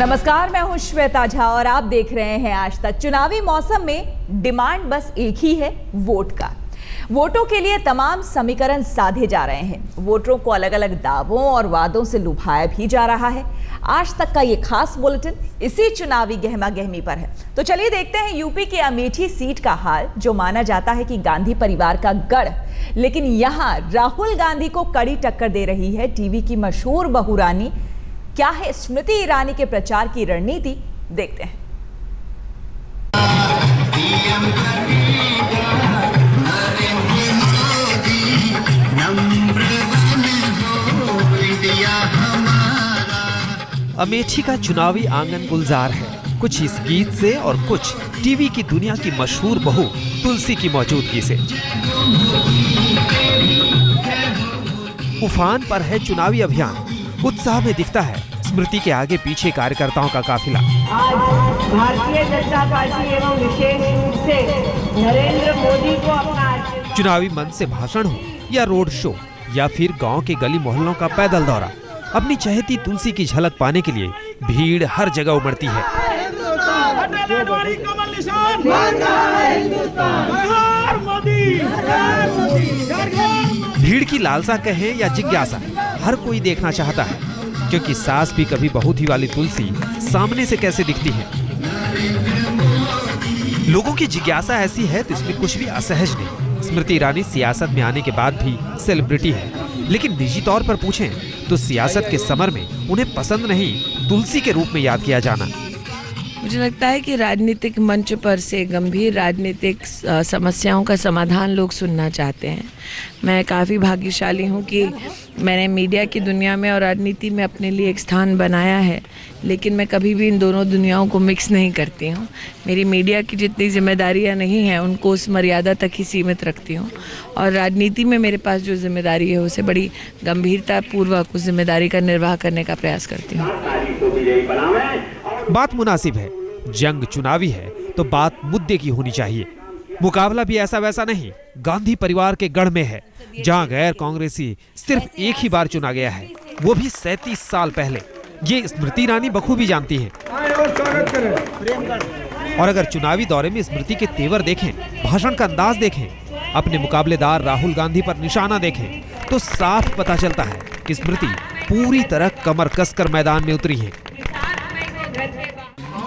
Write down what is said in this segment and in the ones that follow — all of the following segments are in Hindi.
नमस्कार, मैं हूं श्वेता झा और आप देख रहे हैं आज तक। चुनावी मौसम में डिमांड बस एक ही है, वोट का। वोटों के लिए तमाम समीकरण साधे जा रहे हैं। वोटरों को अलग अलग दावों और वादों से लुभाया भी जा रहा है। आज तक का ये खास बुलेटिन इसी चुनावी गहमा गहमी पर है। तो चलिए देखते हैं यूपी की अमेठी सीट का हाल, जो माना जाता है कि गांधी परिवार का गढ़, लेकिन यहाँ राहुल गांधी को कड़ी टक्कर दे रही है टीवी की मशहूर बहू रानी। क्या है स्मृति ईरानी के प्रचार की रणनीति, देखते हैं। अमेठी का चुनावी आंगन गुलजार है, कुछ इस गीत से और कुछ टीवी की दुनिया की मशहूर बहू तुलसी की मौजूदगी से। उफान पर है चुनावी अभियान, उत्साह में दिखता है स्मृति के आगे पीछे कार्यकर्ताओं का काफिला। आज भारतीय जनता पार्टी एवं विशेष रूप से नरेंद्र मोदी को अपना चुनावी मंच से भाषण हो या रोड शो या फिर गांव के गली मोहल्लों का पैदल दौरा, अपनी चहेती तुलसी की झलक पाने के लिए भीड़ हर जगह उमड़ती है। भीड़ की लालसा कहे या जिज्ञासा, हर कोई देखना चाहता है, क्योंकि सास भी कभी बहू थी वाली तुलसी सामने से कैसे दिखती है। लोगों की जिज्ञासा ऐसी है तो इसमें कुछ भी असहज नहीं। स्मृति ईरानी सियासत में आने के बाद भी सेलिब्रिटी है, लेकिन निजी तौर पर पूछें तो सियासत के समर में उन्हें पसंद नहीं तुलसी के रूप में याद किया जाना। मुझे लगता है कि राजनीतिक मंच पर से गंभीर राजनीतिक समस्याओं का समाधान लोग सुनना चाहते हैं। मैं काफ़ी भाग्यशाली हूँ कि मैंने मीडिया की दुनिया में और राजनीति में अपने लिए एक स्थान बनाया है, लेकिन मैं कभी भी इन दोनों दुनियाओं को मिक्स नहीं करती हूँ। मेरी मीडिया की जितनी जिम्मेदारियाँ नहीं हैं उनको उस मर्यादा तक ही सीमित रखती हूँ, और राजनीति में मेरे पास जो जिम्मेदारी है उसे बड़ी गंभीरता पूर्वक उस जिम्मेदारी का निर्वाह करने का प्रयास करती हूँ। बात मुनासिब है, जंग चुनावी है तो बात मुद्दे की होनी चाहिए। मुकाबला भी ऐसा वैसा नहीं, गांधी परिवार के गढ़ में है, जहां गैर कांग्रेसी सिर्फ एक ही बार चुना गया है, वो भी 37 साल पहले। ये स्मृति ईरानी बखूबी जानती हैं। और अगर चुनावी दौरे में स्मृति के तेवर देखें, भाषण का अंदाज देखें, अपने मुकाबलेदार राहुल गांधी पर निशाना देखें, तो साफ पता चलता है कि स्मृति पूरी तरह कमर कसकर मैदान में उतरी है।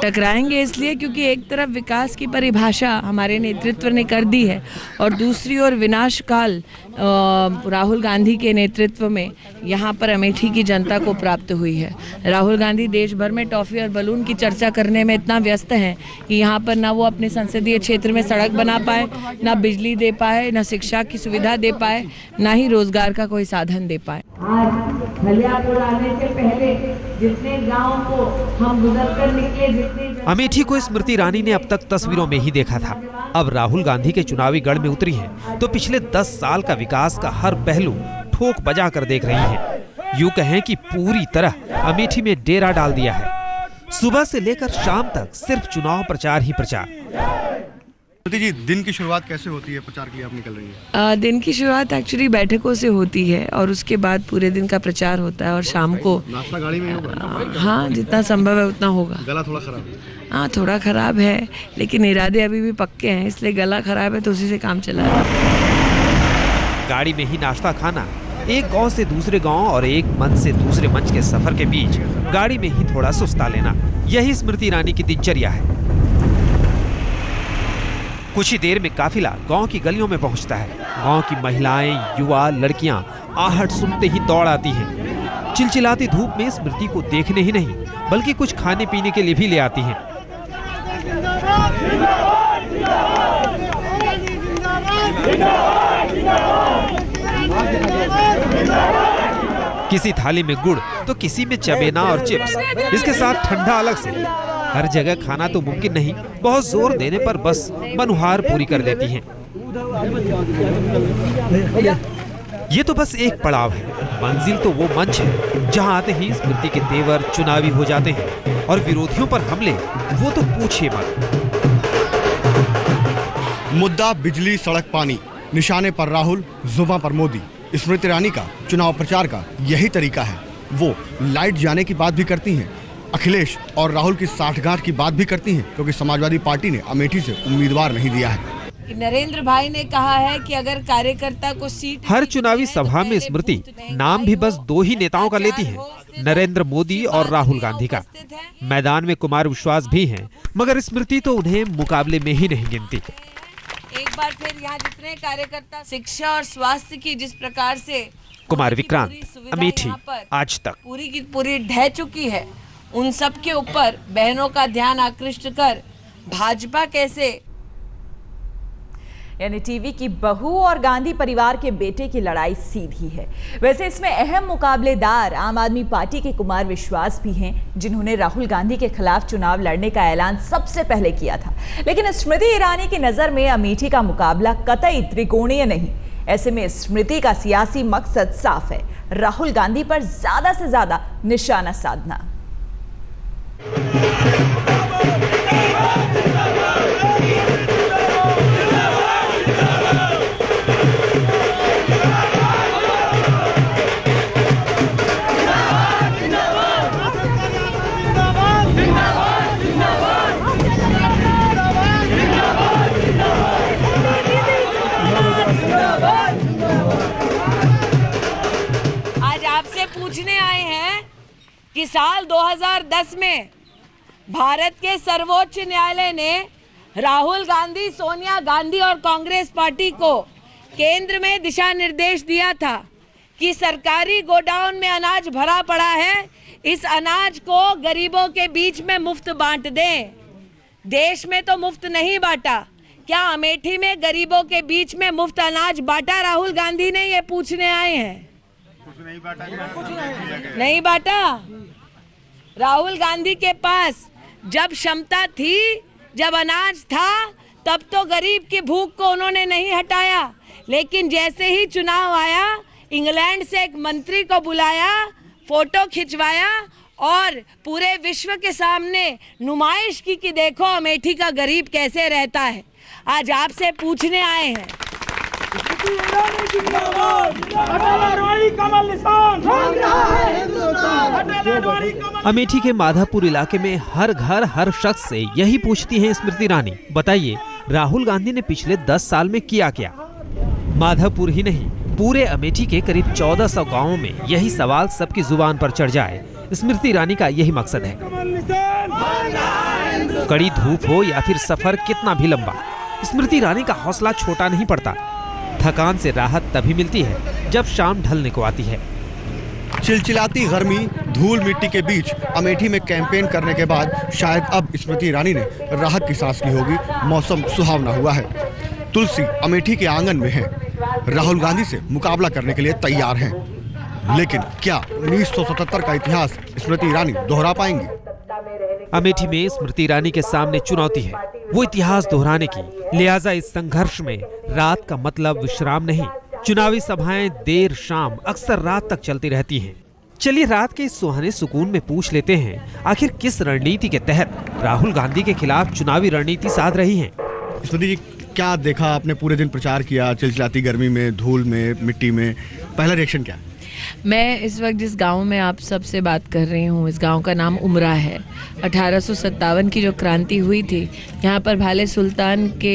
टकराएंगे इसलिए क्योंकि एक तरफ विकास की परिभाषा हमारे नेतृत्व ने कर दी है और दूसरी ओर विनाश काल राहुल गांधी के नेतृत्व में यहाँ पर अमेठी की जनता को प्राप्त हुई है। राहुल गांधी देश भर में टॉफी और बलून की चर्चा करने में इतना व्यस्त हैं कि यहाँ पर ना वो अपने संसदीय क्षेत्र में सड़क बना पाए, ना बिजली दे पाए, ना शिक्षा की सुविधा दे पाए, ना ही रोजगार का कोई साधन दे पाए। आज हलियापुर आने से पहले जितने गांव को हम गुजर कर निकले, अमेठी को स्मृति ईरानी ने अब तक तस्वीरों में ही देखा था। अब राहुल गांधी के चुनावी गढ़ में उतरी हैं, तो पिछले 10 साल का विकास का हर पहलू ठोक बजा कर देख रही हैं। यूं कहें कि पूरी तरह अमेठी में डेरा डाल दिया है। सुबह से लेकर शाम तक सिर्फ चुनाव प्रचार ही प्रचार। जी, दिन की शुरुआत कैसे होती है, प्रचार के लिए आप निकल रही हैं? दिन की शुरुआत एक्चुअली बैठकों से होती है और उसके बाद पूरे दिन का प्रचार होता है और शाम को नाश्ता गाड़ी में होगा? हाँ, जितना संभव है उतना होगा। गला थोड़ा खराब है? हाँ, थोड़ा खराब है, लेकिन इरादे अभी भी पक्के हैं, इसलिए गला खराब है तो उसी से काम चला रहा है। गाड़ी में ही नाश्ता खाना, एक गांव से दूसरे गांव और एक मंच से दूसरे मंच के सफर के बीच गाड़ी में ही थोड़ा सुस्ता लेना, यही स्मृति ईरानी की दिनचर्या है। कुछ ही देर में काफिला गांव की गलियों में पहुंचता है। गांव की महिलाएं, युवा, लड़कियां आहट सुनते ही दौड़ आती हैं। चिलचिलाती धूप में स्मृति को देखने ही नहीं बल्कि कुछ खाने पीने के लिए भी ले आती हैं। किसी थाली में गुड़ तो किसी में चबेना और चिप्स, इसके साथ ठंडा अलग से। हर जगह खाना तो मुमकिन नहीं, बहुत जोर देने पर बस मनुहार पूरी कर देती हैं। ये तो बस एक पड़ाव है, मंजिल तो वो मंच है जहां आते ही स्मृति के तेवर चुनावी हो जाते हैं और विरोधियों पर हमले वो तो पूछिए मत। मुद्दा बिजली, सड़क, पानी, निशाने पर राहुल, जुबां पर मोदी। स्मृति ईरानी का चुनाव प्रचार का यही तरीका है। वो लाइट जाने की बात भी करती हैं अखिलेश और राहुल की साठगांठ की बात भी करती हैं, क्योंकि समाजवादी पार्टी ने अमेठी से उम्मीदवार नहीं दिया है। नरेंद्र भाई ने कहा है कि अगर कार्यकर्ता को सीट हर चुनावी सभा में स्मृति नाम भी बस दो ही नेताओं का लेती है, नरेंद्र मोदी और राहुल गांधी का। मैदान में कुमार विश्वास भी हैं, मगर स्मृति तो उन्हें मुकाबले में ही नहीं गिनती। एक बार फिर यहाँ जितने कार्यकर्ता शिक्षा और स्वास्थ्य की जिस प्रकार से कुमार विक्रांत, अमेठी, आज तक पूरी की पूरी ढह चुकी है, उन सब के ऊपर बहनों का ध्यान आकृष्ट कर भाजपा कैसे, यानी टीवी की बहू और गांधी परिवार के बेटे की लड़ाई सीधी है। वैसे इसमें अहम मुकाबलेदार आम आदमी पार्टी के कुमार विश्वास भी हैं, जिन्होंने राहुल गांधी के खिलाफ चुनाव लड़ने का ऐलान सबसे पहले किया था। लेकिन स्मृति ईरानी की नजर में अमेठी का मुकाबला कतई त्रिकोणीय नहीं। ऐसे में स्मृति का सियासी मकसद साफ है, राहुल गांधी पर ज्यादा से ज्यादा निशाना साधना। पूछने आए हैं कि साल 2010 में भारत के सर्वोच्च न्यायालय ने राहुल गांधी, सोनिया गांधी और कांग्रेस पार्टी को केंद्र में दिशा निर्देश दिया था कि सरकारी गोडाउन में अनाज भरा पड़ा है, इस अनाज को गरीबों के बीच में मुफ्त बांट दें। देश में तो मुफ्त नहीं बांटा, क्या अमेठी में गरीबों के बीच में मुफ्त अनाज बांटा राहुल गांधी ने? ये पूछने आए हैं। नहीं बांटा। राहुल गांधी के पास जब क्षमता थी, जब अनाज था, तब तो गरीब की भूख को उन्होंने नहीं हटाया। लेकिन जैसे ही चुनाव आया, इंग्लैंड से एक मंत्री को बुलाया, फोटो खिंचवाया और पूरे विश्व के सामने नुमाइश की कि देखो अमेठी का गरीब कैसे रहता है। आज आपसे पूछने आए हैं। अमेठी के माधवपुर इलाके में हर घर हर शख्स से यही पूछती हैं स्मृति ईरानी, बताइए राहुल गांधी ने पिछले 10 साल में किया क्या? माधवपुर ही नहीं, पूरे अमेठी के करीब 1400 गांवों में यही सवाल सबकी जुबान पर चढ़ जाए। स्मृति ईरानी का यही मकसद है। कड़ी धूप हो या फिर सफर कितना भी लंबा, स्मृति ईरानी का हौसला छोटा नहीं पड़ता। थकान से राहत तभी मिलती है जब शाम ढलने को आती है। चिलचिलाती गर्मी, धूल मिट्टी के बीच अमेठी में कैंपेन करने के बाद शायद अब स्मृति ईरानी ने राहत की सांस ली होगी। मौसम सुहावना हुआ है। तुलसी अमेठी के आंगन में है, राहुल गांधी से मुकाबला करने के लिए तैयार हैं। लेकिन क्या 1977 का इतिहास स्मृति ईरानी दोहरा पाएंगी? अमेठी में स्मृति ईरानी के सामने चुनौती है वो इतिहास दोहराने की। लिहाजा इस संघर्ष में रात का मतलब विश्राम नहीं। चुनावी सभाएं देर शाम अक्सर रात तक चलती रहती हैं। चलिए रात के इस सुहाने सुकून में पूछ लेते हैं, आखिर किस रणनीति के तहत राहुल गांधी के खिलाफ चुनावी रणनीति साध रही हैं। स्मृति जी, क्या देखा आपने? पूरे दिन प्रचार किया, चिलचिलाती गर्मी में, धूल में, मिट्टी में, पहला रिएक्शन क्या? मैं इस वक्त जिस गांव में आप सबसे बात कर रही हूँ, इस गांव का नाम उमरा है। 1857 की जो क्रांति हुई थी, यहाँ पर भाले सुल्तान के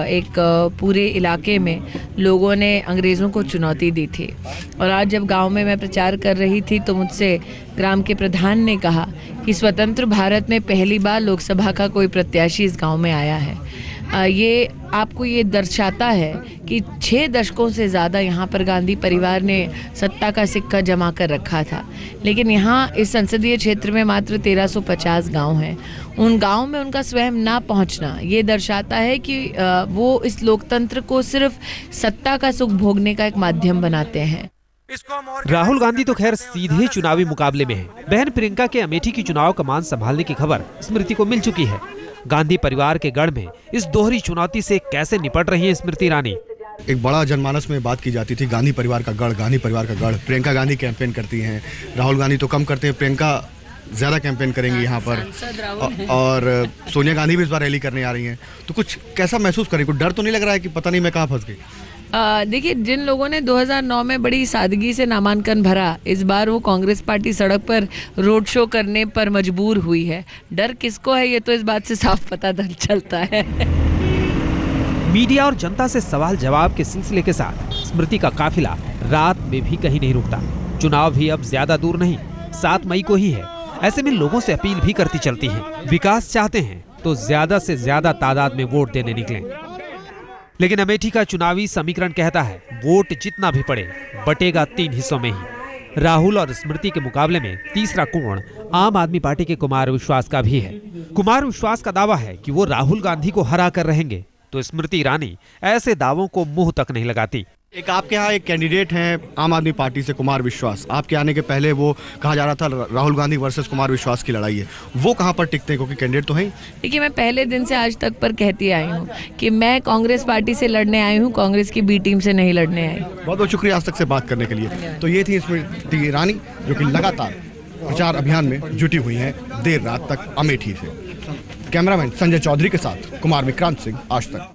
एक पूरे इलाके में लोगों ने अंग्रेज़ों को चुनौती दी थी। और आज जब गांव में मैं प्रचार कर रही थी तो मुझसे ग्राम के प्रधान ने कहा कि स्वतंत्र भारत में पहली बार लोकसभा का कोई प्रत्याशी इस गाँव में आया है। ये आपको ये दर्शाता है कि 6 दशकों से ज़्यादा यहाँ पर गांधी परिवार ने सत्ता का सिक्का जमा कर रखा था। लेकिन यहाँ इस संसदीय क्षेत्र में मात्र 1350 गांव हैं। उन गांव में उनका स्वयं ना पहुँचना ये दर्शाता है कि वो इस लोकतंत्र को सिर्फ सत्ता का सुख भोगने का एक माध्यम बनाते हैं। राहुल गांधी तो खैर सीधे चुनावी मुकाबले में है। बहन प्रियंका के अमेठी की चुनाव कमान संभालने की खबर स्मृति को मिल चुकी है। गांधी परिवार के गढ़ में इस दोहरी चुनौती से कैसे निपट रही है स्मृति ईरानी? एक बड़ा जनमानस में बात की जाती थी, गांधी परिवार का गढ़, गांधी परिवार का गढ़। प्रियंका गांधी कैंपेन करती हैं, राहुल गांधी तो कम करते हैं, प्रियंका ज्यादा कैंपेन करेंगी यहाँ पर। और सोनिया गांधी भी इस बार रैली करने आ रही हैं। तो कुछ कैसा महसूस करें? कुछ डर तो नहीं लग रहा है कि पता नहीं मैं कहाँ फंस गई? देखिए, जिन लोगों ने 2009 में बड़ी सादगी से नामांकन भरा, इस बार वो कांग्रेस पार्टी सड़क पर रोड शो करने पर मजबूर हुई है। डर किसको है ये तो इस बात से साफ पता चलता है। मीडिया और जनता से सवाल जवाब के सिलसिले के साथ स्मृति का काफिला रात में भी कहीं नहीं रुकता। चुनाव भी अब ज्यादा दूर नहीं, 7 मई को ही है। ऐसे में लोगों से अपील भी करती चलती हैं। विकास चाहते हैं तो ज्यादा से ज्यादा तादाद में वोट देने निकलें। लेकिन अमेठी का चुनावी समीकरण कहता है वोट जितना भी पड़े बटेगा 3 हिस्सों में ही। राहुल और स्मृति के मुकाबले में तीसरा कोण आम आदमी पार्टी के कुमार विश्वास का भी है। कुमार विश्वास का दावा है कि वो राहुल गांधी को हरा कर रहेंगे, तो स्मृति ईरानी ऐसे दावों को मुंह तक नहीं लगाती। एक आपके यहाँ एक कैंडिडेट हैं आम आदमी पार्टी से, कुमार विश्वास। आपके आने के पहले वो कहा जा रहा था राहुल गांधी वर्सेस कुमार विश्वास की लड़ाई है, वो कहाँ पर टिकते हैं, क्योंकि कैंडिडेट तो हैं। देखिए, मैं पहले दिन से आज तक पर कहती आई हूँ कि मैं कांग्रेस पार्टी से लड़ने आई हूँ, कांग्रेस की बी टीम से नहीं लड़ने आई। बहुत बहुत शुक्रिया आज तक से बात करने के लिए। तो ये थी स्मृति ईरानी, जो कि लगातार प्रचार अभियान में जुटी हुई हैं देर रात तक अमेठी से। कैमरामैन संजय चौधरी के साथ कुमार विक्रांत सिंह, आज तक।